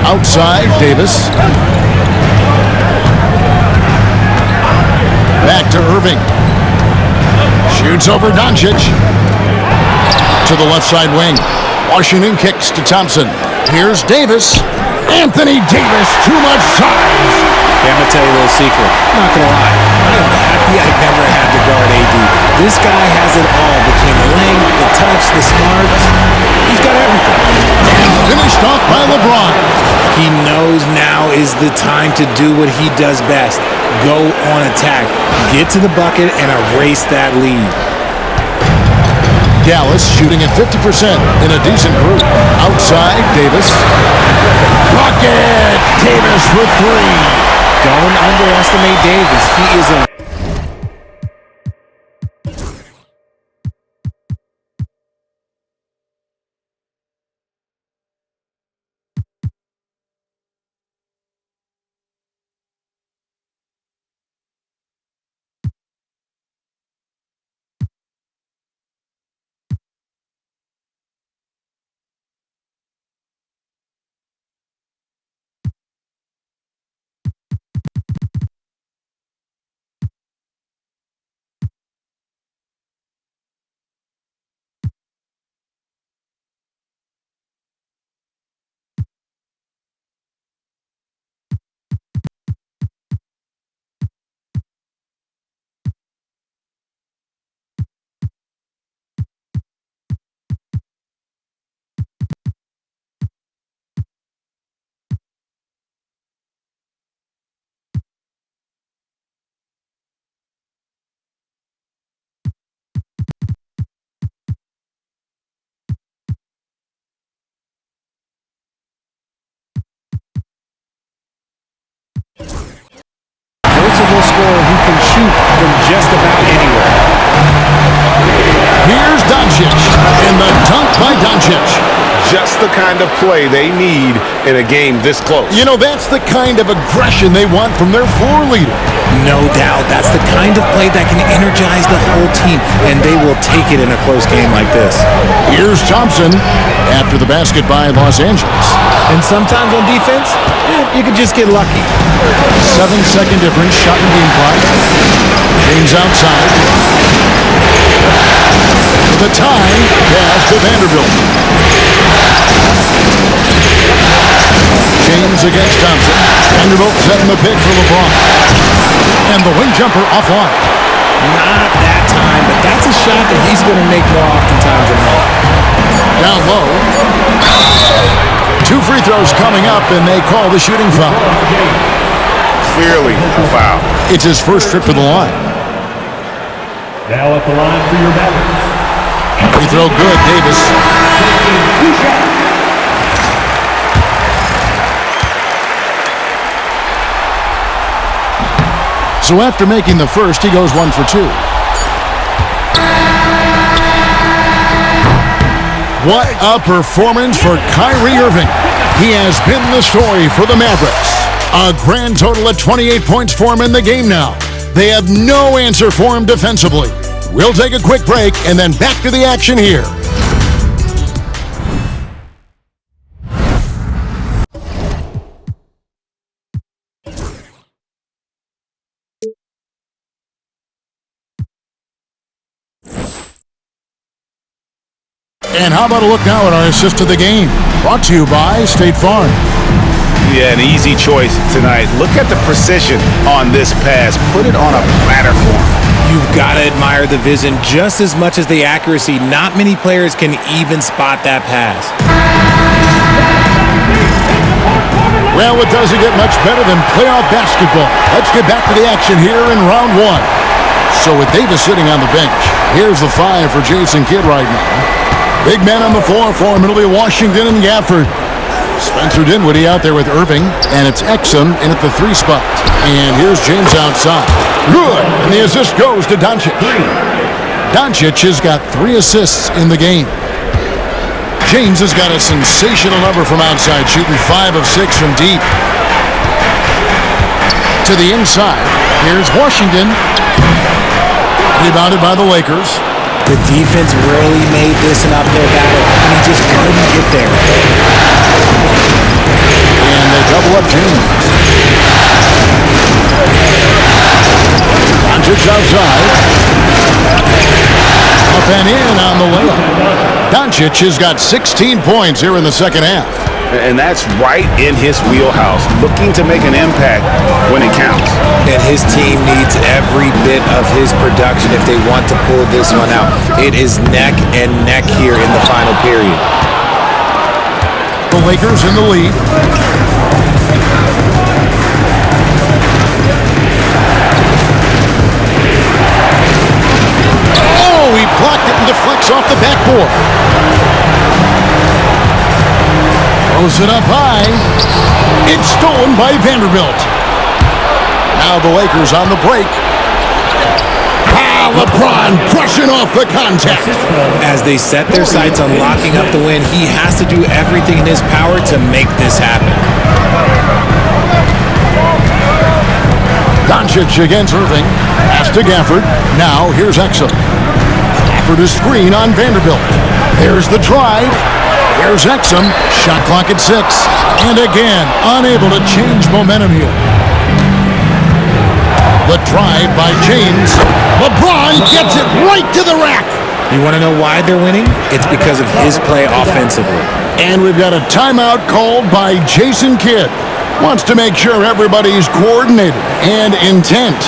Outside, Davis. Back to Irving. Shoots over Doncic. To the left side wing. Washington kicks to Thompson. Here's Davis. Anthony Davis, too much size. Yeah, I'm going to tell you a little secret. I'm not going to lie. I am happy I never had to guard AD. This guy has it all between the length, the touch, the smarts. He's got everything. And finished off by LeBron. He knows now is the time to do what he does best. Go on attack. Get to the bucket and erase that lead. Dallas shooting at 50% in a decent group. Outside, Davis. Bucket! Davis for 3. Don't underestimate Davis. He is a versatile scorer who can shoot from just about anywhere. Here's Doncic. And the dunk by Doncic. just the kind of play they need in a game this close. You know, that's the kind of aggression they want from their floor leader. No doubt. That's the kind of play that can energize the whole team, and they will take it in a close game like this. Here's Thompson after the basket by Los Angeles. And sometimes on defense, you could just get lucky. 7-second difference, shot and game clock. James outside. The tie, pass to Vanderbilt. James against Thompson. Vanderbilt setting the pick for LeBron. And the wing jumper offline. Not that time, but that's a shot that he's going to make more oftentimes than not. Down low. 2 free throws coming up, and they call the shooting foul. Clearly a foul. It's his first trip to the line. Now at the line for your Mavericks. Free throw good, Davis. So after making the first, he goes 1 for 2. What a performance for Kyrie Irving. He has been the story for the Mavericks. A grand total of 28 points for him in the game now. They have no answer for him defensively. We'll take a quick break and then back to the action here. And how about a look now at our assist of the game? Brought to you by State Farm. Yeah, an easy choice tonight. Look at the precision on this pass. Put it on a platter for him. You've got to admire the vision just as much as the accuracy. Not many players can even spot that pass. Well, it doesn't get much better than playoff basketball. Let's get back to the action here in round 1. So with Davis sitting on the bench, here's the 5 for Jason Kidd right now. Big men on the floor for Middle Washington and Gafford. Spencer Dinwiddie out there with Irving, and it's Exum in at the 3 spot. And here's James outside. Good, and the assist goes to Doncic. Doncic has got 3 assists in the game. James has got a sensational number from outside, shooting 5 of 6 from deep. To the inside, here's Washington. Rebounded by the Lakers. The defense really made this an uphill battle, and he just couldn't get there. And they double up James. Doncic outside. Up and in on the layup. Doncic has got 16 points here in the second half. And that's right in his wheelhouse, looking to make an impact when it counts. And his team needs every bit of his production if they want to pull this one out. It is neck and neck here in the final period. The Lakers in the lead. Oh, he blocked it and deflects off the backboard. Throws it up high. It's stolen by Vanderbilt. Now the Lakers on the break. LeBron brushing off the contact. As they set their sights on locking up the win, he has to do everything in his power to make this happen. Doncic against Irving. Pass to Gafford. Now here's Exum. Gafford is screen on Vanderbilt. There's the drive. Here's Exum. Shot clock at 6. And again, unable to change momentum here. The drive by James. LeBron gets it right to the rack. You want to know why they're winning? It's because of his play offensively. And we've got a timeout called by Jason Kidd. Wants to make sure everybody's coordinated and intent.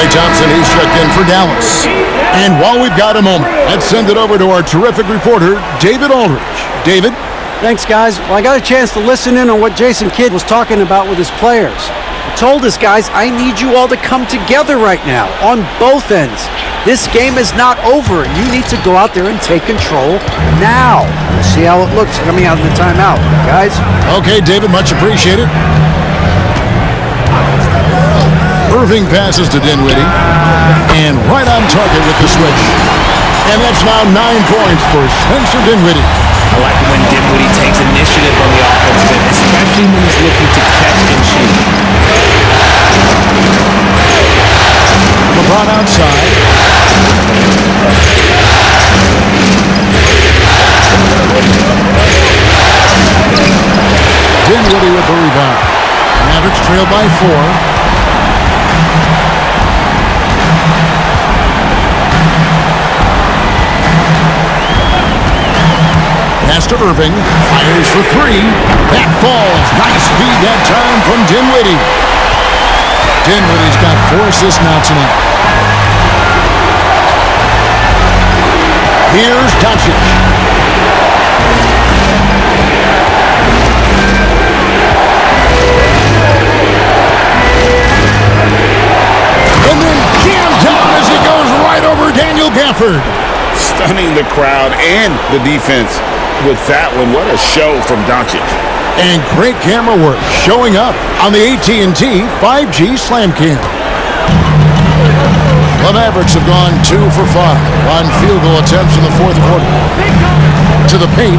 Klay Thompson, he's checked in for Dallas. And while we've got a moment, let's send it over to our terrific reporter, David Aldridge. David? Thanks, guys. Well, I got a chance to listen in on what Jason Kidd was talking about with his players. He told us, guys, I need you all to come together right now on both ends. This game is not over. You need to go out there and take control now. We'll see how it looks coming out of the timeout, guys. Okay, David, much appreciated. Irving passes to Dinwiddie, and right on target with the switch. And that's now 9 points for Spencer Dinwiddie. I like it when Dinwiddie takes initiative on the offensive end, especially when he's looking to catch and shoot. LeBron outside. Dinwiddie with the rebound. Mavericks trail by 4. Pass to Irving, fires for 3. That falls. Nice feed that time from Dinwiddie. Dinwiddie's got 4 assists now tonight. Here's Doncic. And then jams down as he goes right over Daniel Gafford. Stunning the crowd and the defense with that one. What a show from Doncic. And great camera work showing up on the AT&T 5G Slam Cam. The Mavericks have gone 2 for 5 on field goal attempts in the fourth quarter. To the paint,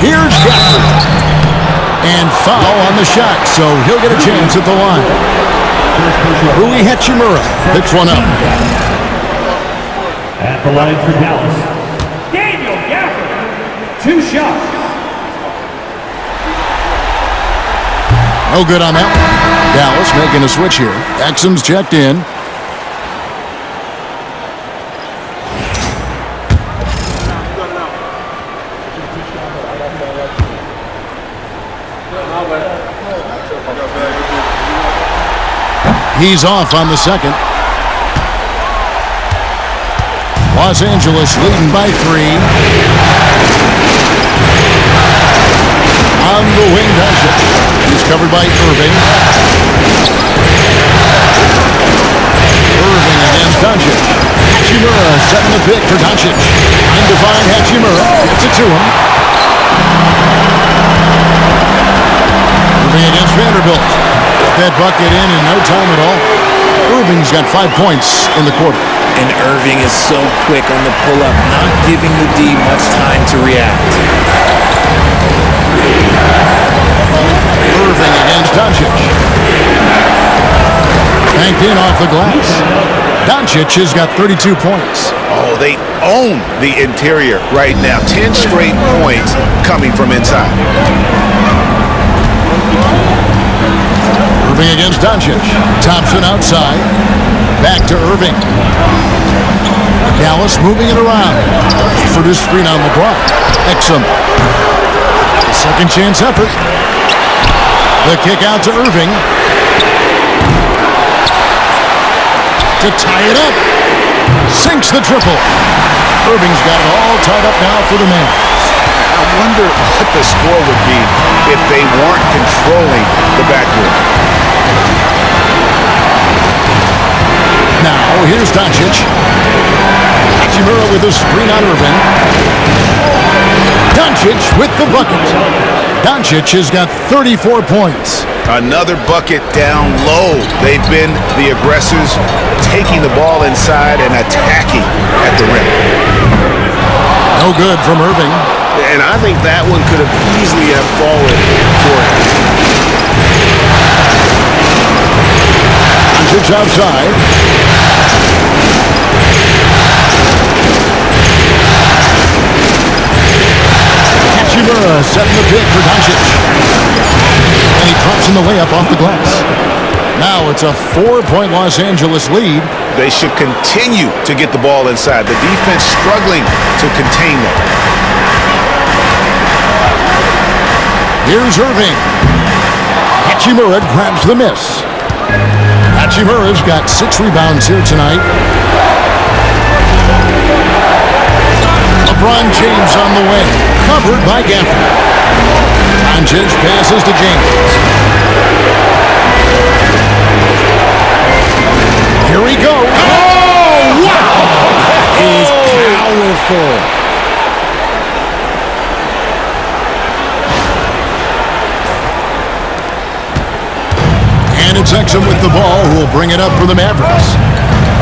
here's Gafford. And foul on the shot, so he'll get a chance at the line. Rui Hachimura picks one up. At the line for Dallas, Daniel Gafford, 2 shots. No good on that one. Dallas making a switch here. Exum's checked in. He's off on the second. Los Angeles leading by 3. On the wing, Doncic. He's covered by Irving. Irving against Doncic. Hachimura setting the pick for Doncic. Undefined Hachimura gets it to him. Irving against Vanderbilt. Got that bucket in no time at all. Irving's got 5 points in the quarter. And Irving is so quick on the pull-up, not giving the D much time to react. Irving against Doncic. Banked in off the glass. Doncic has got 32 points. Oh, they own the interior right now. 10 straight points coming from inside. Irving against Doncic. Thompson outside. Back to Irving. Dallas moving it around. For this screen on LeBron. Exum. Second chance effort. The kick out to Irving. To tie it up. Sinks the triple. Irving's got it all tied up now for the Mavs. I wonder what the score would be if they weren't controlling the backcourt. Now, here's Doncic. Hachimura with a screen on Irving. Doncic with the bucket. Doncic has got 34 points. Another bucket down low. They've been the aggressors, taking the ball inside and attacking at the rim. No good from Irving. And I think that one could have easily have fallen for him. Doncic outside. Hachimura setting the pick for Doncic. And he drops in the layup off the glass. Now it's a 4-point Los Angeles lead. They should continue to get the ball inside. The defense struggling to contain them. Here's Irving. Hachimura grabs the miss. That Hachimura's got 6 rebounds here tonight. LeBron James on the way, covered by Gafford. Doncic passes to James. Here we go. Oh, wow! That is powerful. And it's Exum with the ball, who will bring it up for the Mavericks.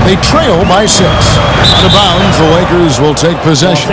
They trail by 6. To bounds, the Lakers will take possession.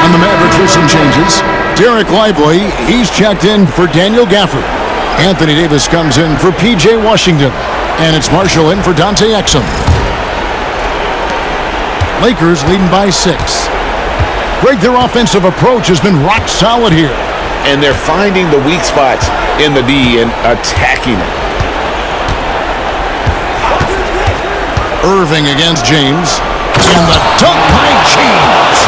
On the Mavericks with some changes. Derek Lively, he's checked in for Daniel Gafford. Anthony Davis comes in for P.J. Washington. And it's Marshall in for Dante Exum. Lakers leading by 6. Greg, their offensive approach has been rock solid here. And they're finding the weak spots in the D and attacking it. Irving against James. And the dunk by James.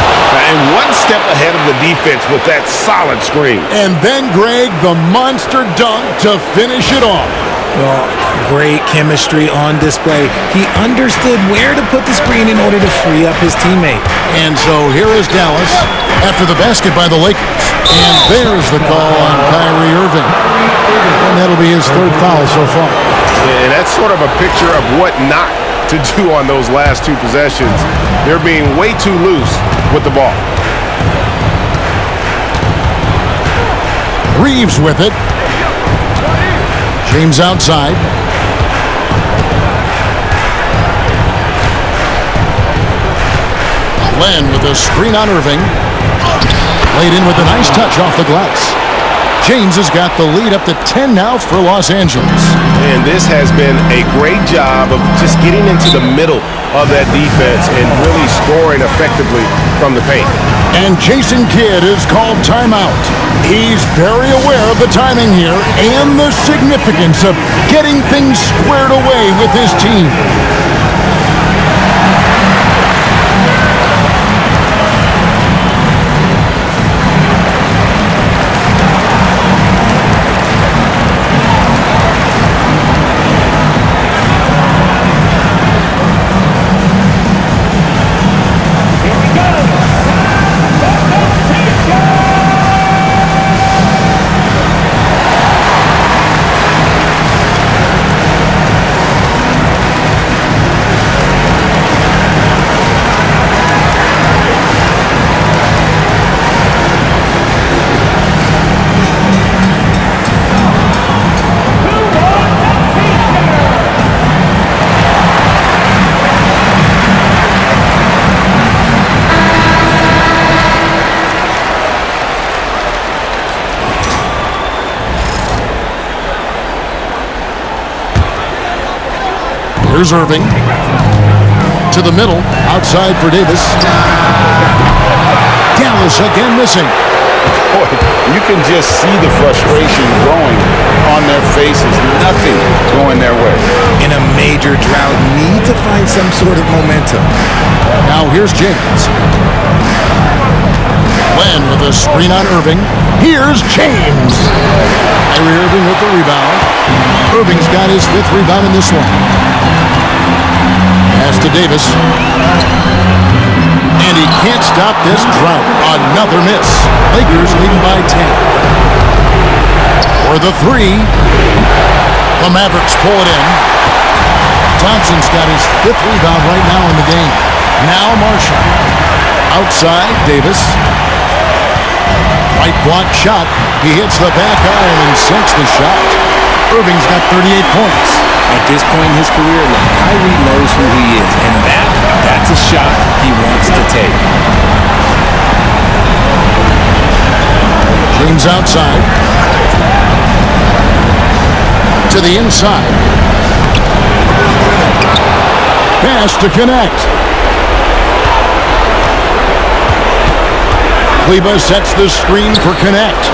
And one step ahead of the defense with that solid screen. And then, Greg, the monster dunk to finish it off. Well, great chemistry on display. He understood where to put the screen in order to free up his teammate. And so here is Dallas after the basket by the Lakers. And there's the call on Kyrie Irving. And that'll be his 3rd foul so far. And that's sort of a picture of what not to do on those last 2 possessions. They're being way too loose with the ball. Reeves with it. James outside. Len with a screen on Irving. Laid in with a nice touch off the glass. James has got the lead up to 10 now for Los Angeles. And this has been a great job of just getting into the middle of that defense and really scoring effectively from the paint. And Jason Kidd is called timeout. He's very aware of the timing here and the significance of getting things squared away with his team. Here's Irving. To the middle, outside for Davis. Dallas again missing. Boy, you can just see the frustration growing on their faces. Nothing going their way. In a major drought, need to find some sort of momentum. Now here's James. Len with a screen on Irving. Here's James. Kyrie Irving with the rebound. Irving's got his 5th rebound in this one. Pass to Davis. And he can't stop this drought. Another miss. Lakers leading by 10. For the 3. The Mavericks pull it in. Thompson's got his 5th rebound right now in the game. Now Marshall. Out side, Davis. Right block shot. He hits the back iron and sinks the shot. Irving's got 38 points. At this point in his career, Kyrie knows who he is, and that's a shot he wants to take. James outside. To the inside. Pass to connect. Kleba sets the screen for connect.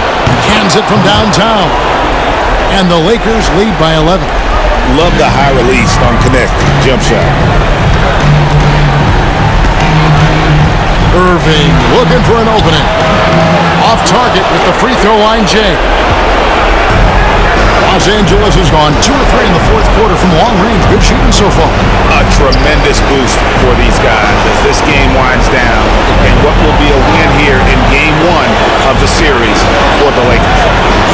Cans it from downtown. And the Lakers lead by 11. Love the high release on connect. Jump shot. Irving looking for an opening. Off target with the free throw line, Jay. Los Angeles has gone 2 or 3 in the fourth quarter from long range. Good shooting so far. A tremendous boost for these guys as this game winds down, and what will be a win here in game 1 of the series for the Lakers.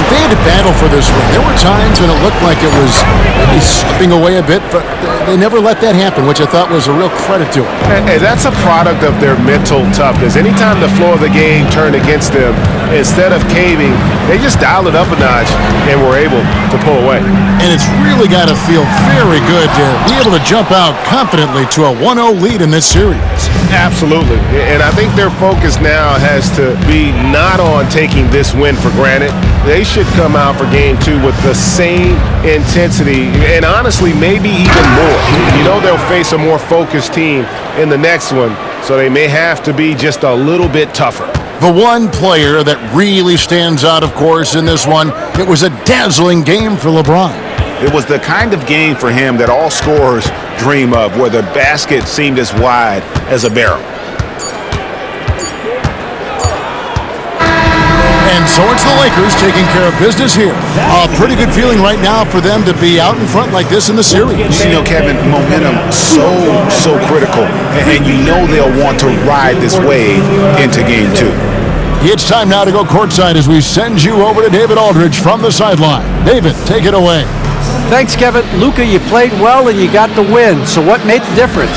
And they had to battle for this win. There were times when it looked like it was maybe slipping away a bit, but they never let that happen, which I thought was a real credit to them. And that's a product of their mental toughness. Anytime the floor of the game turned against them, instead of caving, they just dialed it up a notch and were able to pull away. And it's really got to feel very good to be able to jump out confidently to a 1-0 lead in this series. Absolutely. And I think their focus now has to be not on taking this win for granted. They should come out for game 2 with the same intensity and honestly maybe even more. You know they'll face a more focused team in the next one, so they may have to be just a little bit tougher. The one player that really stands out, of course, in this one, it was a dazzling game for LeBron. It was the kind of game for him that all scorers dream of, where the basket seemed as wide as a barrel. And so it's the Lakers taking care of business here. A pretty good feeling right now for them to be out in front like this in the series. You know, Kevin, momentum so critical, and you know they'll want to ride this wave into game 2. It's time now to go courtside as we send you over to David Aldridge from the sideline. David, take it away. Thanks, Kevin. Luka, you played well and you got the win. So what made the difference?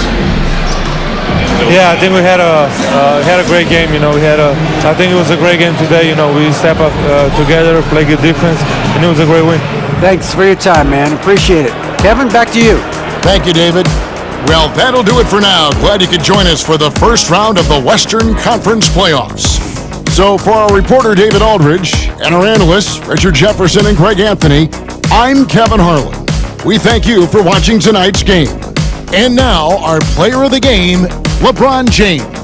Yeah, I think we had a great game. You know, I think it was a great game today. You know, we step up together, play good defense, and it was a great win. Thanks for your time, man. Appreciate it. Kevin, back to you. Thank you, David. Well, that'll do it for now. Glad you could join us for the first round of the Western Conference playoffs. So for our reporter, David Aldridge, and our analysts, Richard Jefferson and Greg Anthony, I'm Kevin Harlan. We thank you for watching tonight's game. And now, our player of the game, LeBron James.